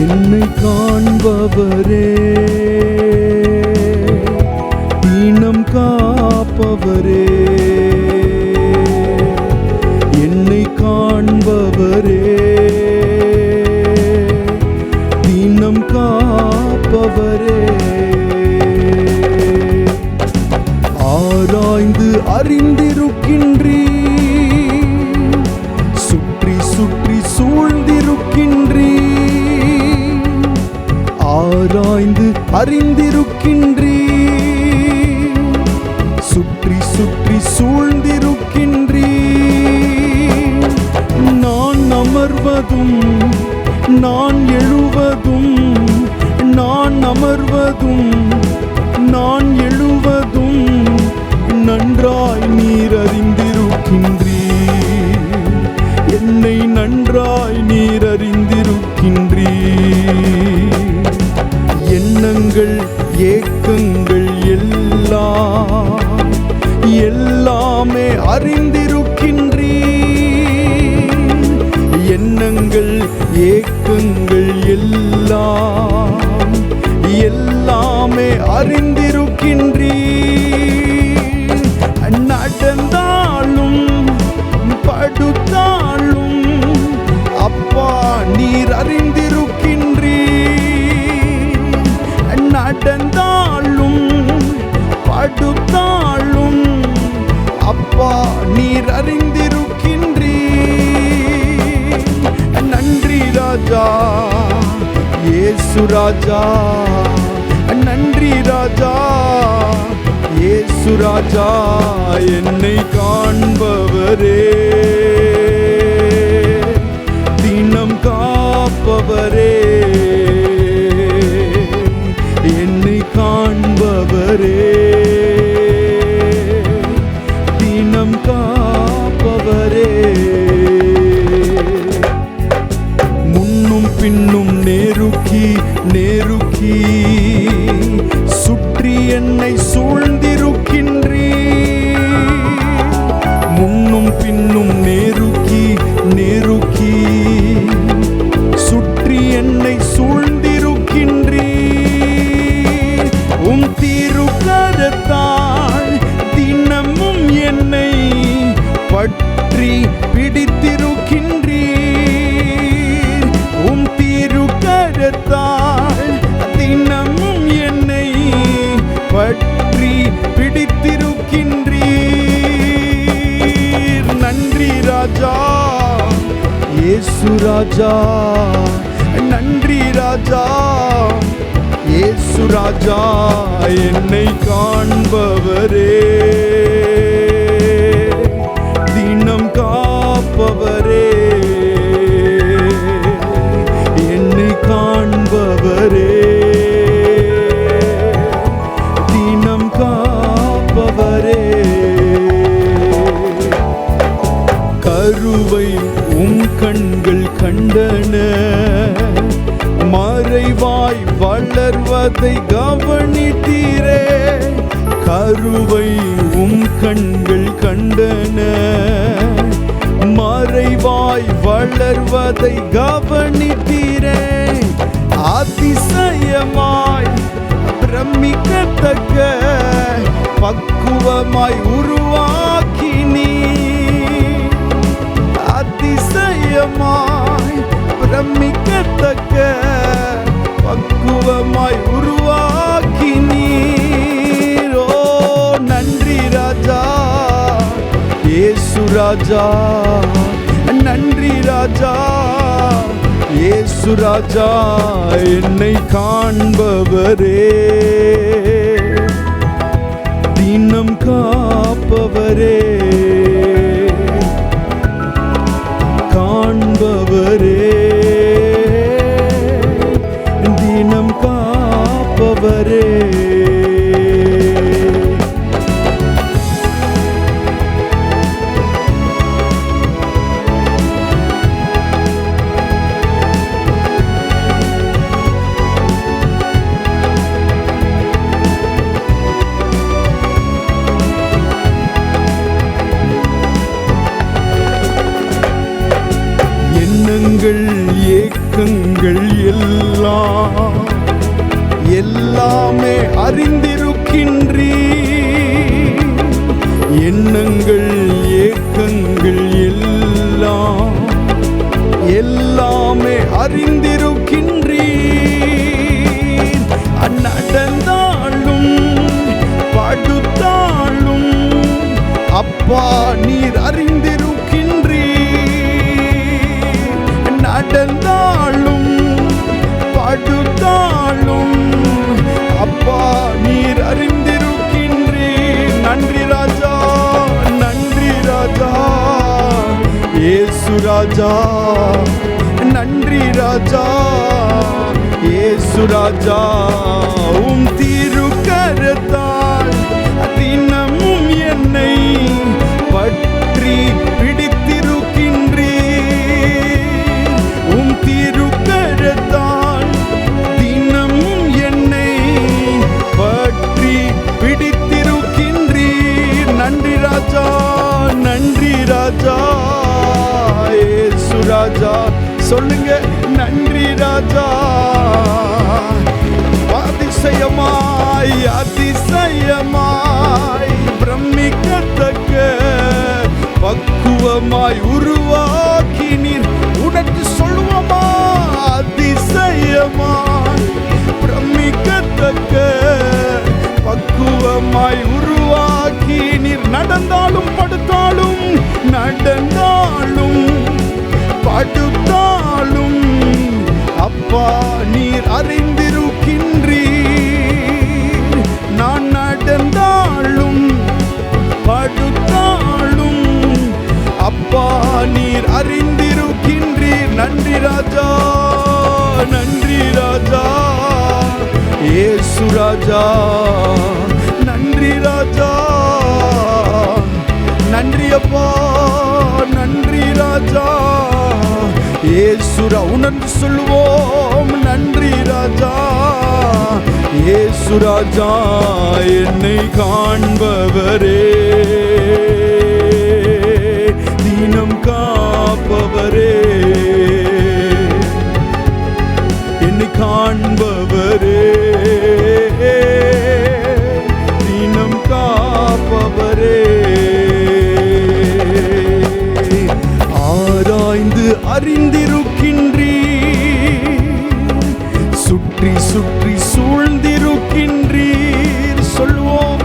என்னை காண்பவரே, தீனம் காப்பவரே, என்னை காண்பவரே, தீனம் காப்பவரே, ஆராய்ந்து அறிந்திருக்கின்றீர், சுற்றி சுற்றி சூழ்ந்திருக்கின்றீர், ஆராய்ந்து அறிந்திருக்கின்றீர், சுற்றி சுற்றி சூழ்ந்திருக்கின்றீர். நான் அமர்வதும் நான் எழுவதும், நான் அமர்வதும் நான் எழுவதும் நன்றாய் நீர் அறிந்திருக்கின்றீர், என்னை நன்றாய் நீர் அறிந்திருக்கின்றீர். எண்ணங்கள் ஏக்கங்கள் எல்லாமே அறிந்திருக்கின்றீர், எண்ணங்கள் ஏக்கங்கள் எல்லாமே அறிந்திருக்கின்றீர். நடந்தாலும் படுத்தாலும் அப்பா நீர் அறிந்திருக்கின்றீர், நடந்தாலும் படுத்தாலும் அப்பா நீர் அறிந்திருக்கின்றீர். நன்றி ராஜா இயேசு ராஜா, நன்றி ராஜா இயேசு ராஜா, என்னை காண்பவரே, தினம் காப்பவரே, என்னை காண்பவரே, தினம் காப்பவரே. முன்னும் பின்னும் நேருக்கி நேருக்கி சுற்றி என்னை சூழ்ந்திருக்கின்றீர், முன்னும் பின்னும் நேருக்கி நேருக்கி சுற்றி என்னை சூழ்ந்திருக்கின்றீர். உம் திருக்கரத்தால் தினமும் என்னை பற்றி பிடித்திருக்கின்றீர், உம் திருக்கரத்தால் தினமும் என்னை பற்றி பிடித்திருக்கின்றீர். நன்றி ராஜா இயேசு ராஜா, நன்றி ராஜா இயேசு ராஜா, என்னை காண்பவரே, தினம் காப்பவரே, என்னை காண்பவரே, தினம் காப்பவரே. கருவை உம் கண்கள் கண்டன, மறைவாய் வளர்வதை கவனித்தீரே, கருவை உம் கண்கள் கண்டன, மறைவாய் வளர்வதை கவனித்தீரே. அதிசயமாய் பிரமிக்கத்தக்க பக்குவமாய் உருவாக்கினீ, அதிசயமாய் பிரமிக்கத்தக்க பக்குவமாய் உருவாக்கினீர். ஓ நன்றி ராஜா இயேசு ராஜா, நன்றி ராஜா இயேசு ராஜா, என்னை காண்பவரே, தினம் காப்பவரே, காண்பவரே, தினம் காப்பவரே. எல்லாம் எல்லாமே அறிந்திருக்கின்றீ. எண்ணங்கள் ஏக்கங்கள் எல்லாம் எல்லாமே அறிந்திருக்கின்றீ. நடந்தாலும் படுத்தாலும் அப்பா நீர் அறிந்திருக்கின்றீ. நடந்தாலும் படுத்தாலும் அப்பா நீர் அறிந்திருக்கின்றீ. நன்றி ராஜா, நன்றி ராஜா, இயேசு ராஜா. நன்றி ராஜா, இயேசு ராஜா. உம் திருக்கரத்தால் தினமும் என்னை பற்றி பிடித்திருக்கின்றீர். உம் திருக்கரத்தால் தினமும் என்னை பற்றி பிடித்திருக்கின்றீர். நன்றி ராஜா, நன்றி ராஜா, இயேசு ராஜா. சொல்லுங்க, நன்றி ராஜா. அதிசயமாய் அதிசயமாய் பிரமிக்கத்தக்க பக்குவமாய் உருவாக்கினீர். உனக்கு சொல்லுவோமா? அதிசயமாய் பிரமிக்கத்தக்க பக்குவமாய் உருவாக்கினீர். நடந்தாலும் படுத்தாலும், நடந்தாலும் படுத்தாலும் அப்பா நீர் அறிந்திருக்கின்றீர். நான் நடந்தாலும் படுத்தாலும் அப்பா நீர் அறிந்திருக்கின்றீர். நன்றி ராஜா, நன்றி ராஜா, இயேசு ராஜா. நன்றி ராஜா, நன்றி அப்பா, நன்றி ராஜா, இயேசுரா. உணர்ந்து சொல்லுவோம், நன்றி ராஜா, இயேசு ராஜா. என்னை காண்பவரே, தினம் காப்பவரே, என்னை காண்பவரே, தினம் காப்பவரே. ஆராய்ந்து அறிந்திருக்கின்றீர், சுற்றி சுற்றி சூழ்ந்திருக்கின்றீர். சொல்வோம்,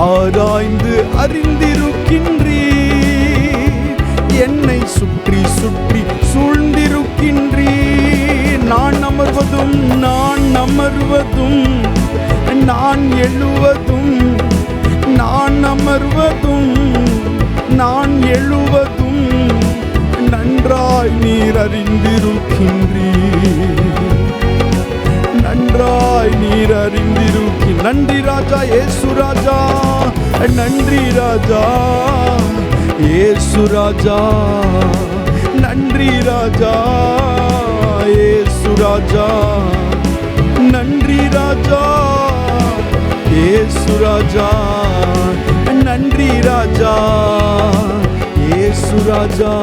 ஆராய்ந்து அறிந்திருக்கின்றீர், என்னை சுற்றி சுற்றி சூழ்ந்திருக்கின்றீர். நான் அமர்வதும் நான் அமர்வதும் நான் எழுவதும், நான் அமர்வதும் நான் எழுவதும் நன்றாய் நீர் அறிந்திருக்கின்றீர். நன்றாய் நீர் அறிந்திருக்கின்ற. நன்றி ராஜா, இயேசு ராஜா. நன்றி ராஜா, இயேசு ராஜா. நன்றி ராஜா, இயேசு ராஜா. நன்றி ராஜா, இயேசு ராஜா. நன்றி ராஜா, இயேசு ராஜா.